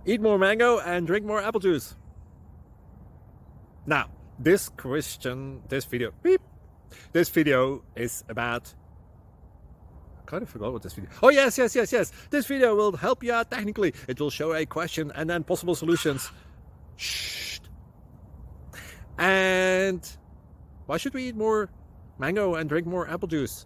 Eat more mango and drink more apple juice. Now, this video is about, I kind of forgot what this video. Oh, yes. This video will help you out technically. It will show a question and then possible solutions. Shh. And why should we eat more mango and drink more apple juice?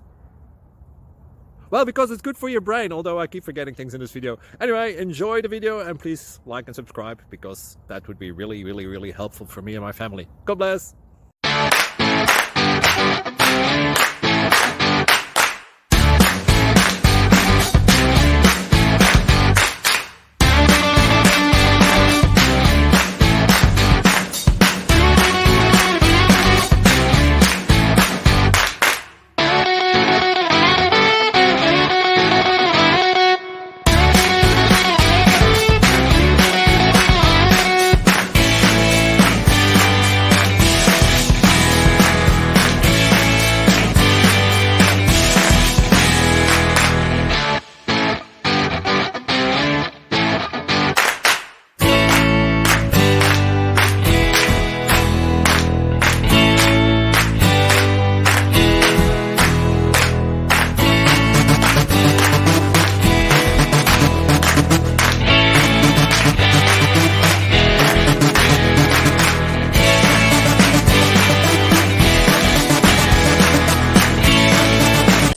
Well, because it's good for your brain, although I keep forgetting things in this video. Anyway, enjoy the video and please like and subscribe, because that would be really helpful for me and my family. God bless!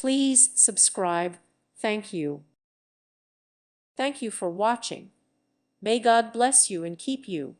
Please subscribe. Thank you. Thank you for watching. May God bless you and keep you.